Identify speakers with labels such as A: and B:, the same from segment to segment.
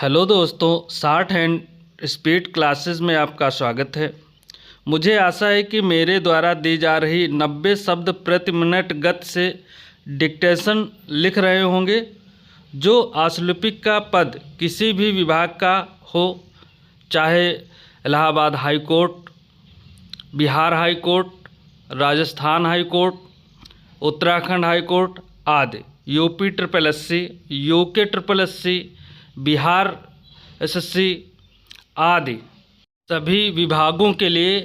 A: Hello दोस्तों, short hand speed classes में आपका स्वागत है। मुझे आशा है कि मेरे द्वारा दी जा रही 90 शब्द प्रति मिनट गति से डिक्टेशन लिख रहे होंगे। जो आशुलिपिक का पद किसी भी विभाग का हो, चाहे Allahabad high court, Bihar high court, Rajasthan high court, Uttarakhand high court आदि, UP triple SC, UK triple SC, Bihar SSC आदि सभी विभागों के लिए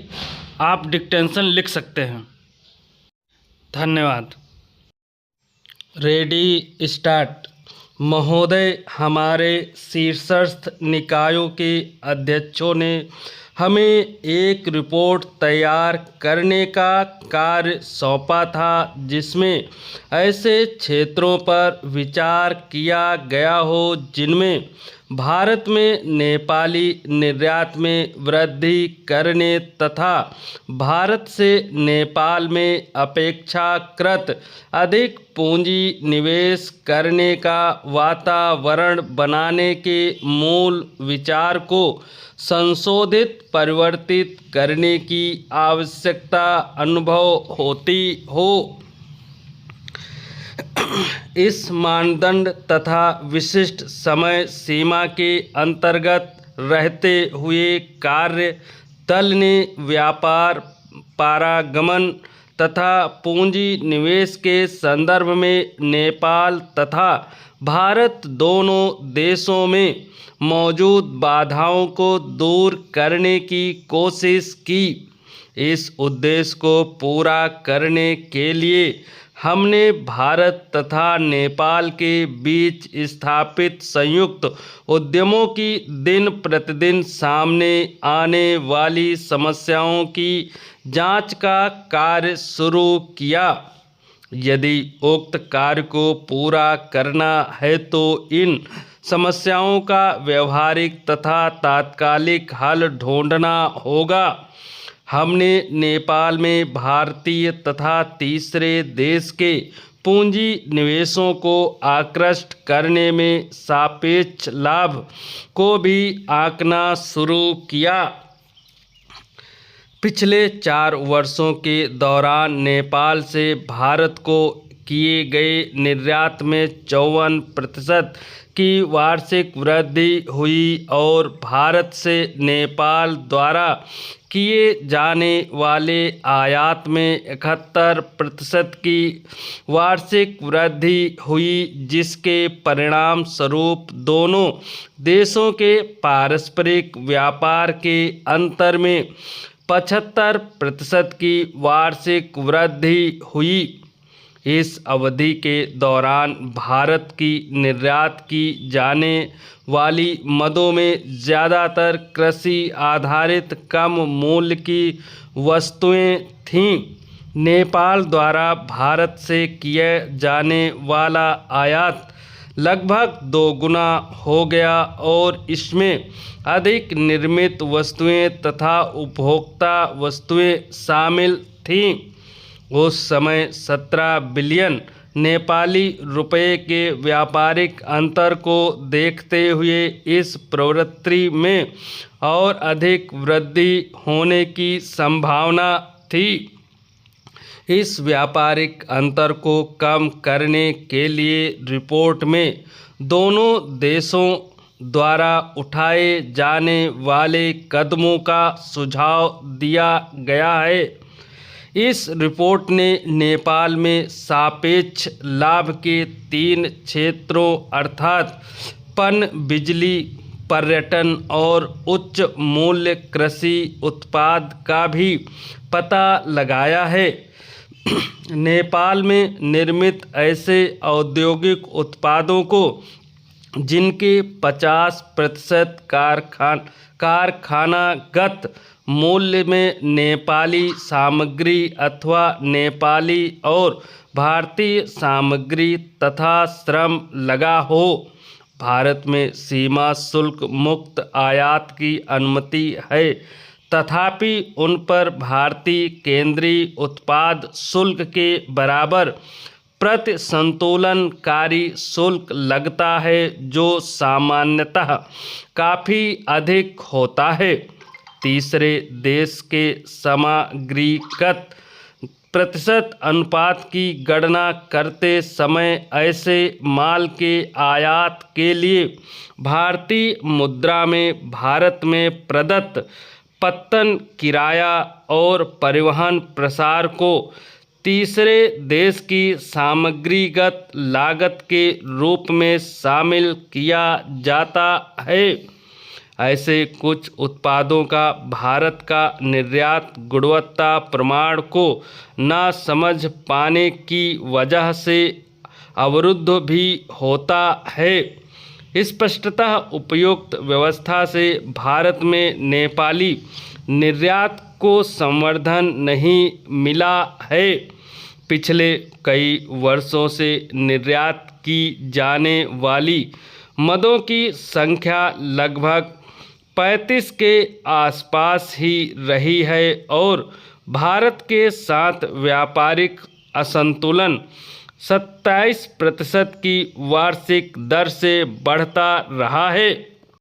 A: आप डिक्टेशन लिख सकते हैं। धन्यवाद। Ready start. महोदय, हमारे शीर्षस्थ निकायों के अध्यक्षों ने हमें एक रिपोर्ट तैयार करने का कार्य सौंपा था जिसमें ऐसे क्षेत्रों पर विचार किया गया हो जिनमें भारत में नेपाली निर्यात में वृद्धि करने तथा भारत से नेपाल में अपेक्षाकृत अधिक पूंजी निवेश करने का वातावरण बनाने के मूल विचार को संशोधित परिवर्तित करने की आवश्यकता अनुभव होती हो। इस मानदंड तथा विशिष्ट समय सीमा के अंतर्गत रहते हुए कार्य दल ने व्यापार पारागमन तथा पूंजी निवेश के संदर्भ में नेपाल तथा भारत दोनों देशों में मौजूद बाधाओं को दूर करने की कोशिश की। इस उद्देश्य को पूरा करने के लिए हमने भारत तथा नेपाल के बीच स्थापित संयुक्त उद्यमों की दिन प्रतिदिन सामने आने वाली समस्याओं की जांच का कार्य शुरू किया। यदि उक्त कार्य को पूरा करना है तो इन समस्याओं का व्यवहारिक तथा तात्कालिक हल ढूंढना होगा। हमने नेपाल में भारतीय तथा तीसरे देश के पूंजी निवेशों को आकृष्ट करने में सापेक्ष लाभ को भी आंकना शुरू किया। पिछले 4 वर्षों के दौरान नेपाल से भारत को किए गए निर्यात में 54% की वार्षिक वृद्धि हुई और भारत से नेपाल द्वारा किए जाने वाले आयात में 71% की वार्षिक वृद्धि हुई, जिसके परिणाम स्वरूप दोनों देशों के पारस्परिक व्यापार के अंतर में 75% की वार्षिक वृद्धि हुई। इस अवधि के दौरान भारत की निर्यात की जाने वाली मदों में ज़्यादातर कृषि आधारित कम मूल्य की वस्तुएं थीं। नेपाल द्वारा भारत से किए जाने वाला आयात लगभग 2 गुना हो गया और इसमें अधिक निर्मित वस्तुएं तथा उपभोक्ता वस्तुएं शामिल थीं। उस समय 17 बिलियन नेपाली रुपए के व्यापारिक अंतर को देखते हुए इस प्रवृत्ति में और अधिक वृद्धि होने की संभावना थी। इस व्यापारिक अंतर को कम करने के लिए रिपोर्ट में दोनों देशों द्वारा उठाए जाने वाले कदमों का सुझाव दिया गया है। इस रिपोर्ट ने नेपाल में सापेक्ष लाभ के 3 क्षेत्रों अर्थात पन बिजली, पर्यटन और उच्च मूल्य कृषि उत्पाद का भी पता लगाया है। नेपाल में निर्मित ऐसे औद्योगिक उत्पादों को जिनके 50% कारखानागत मूल्य में नेपाली सामग्री अथवा नेपाली और भारतीय सामग्री तथा श्रम लगा हो, भारत में सीमा शुल्क मुक्त आयात की अनुमति है, तथापि उन पर भारतीय केंद्रीय उत्पाद शुल्क के बराबर प्रति संतुलनकारी शुल्क लगता है, जो सामान्यतः काफ़ी अधिक होता है। तीसरे, देश के सामग्रीगत प्रतिशत अनुपात की गणना करते समय ऐसे माल के आयात के लिए भारतीय मुद्रा में भारत में प्रदत्त पत्तन, किराया और परिवहन प्रसार को तीसरे देश की सामग्रीगत लागत के रूप में शामिल किया जाता है। ऐसे कुछ उत्पादों का भारत का निर्यात गुणवत्ता प्रमाण को न समझ पाने की वजह से अवरुद्ध भी होता है। स्पष्टतः उपयुक्त व्यवस्था से भारत में नेपाली निर्यात को संवर्धन नहीं मिला है। पिछले कई वर्षों से निर्यात की जाने वाली मदों की संख्या लगभग 35 के आसपास ही रही है और भारत के साथ व्यापारिक असंतुलन 27% की वार्षिक दर से बढ़ता रहा है।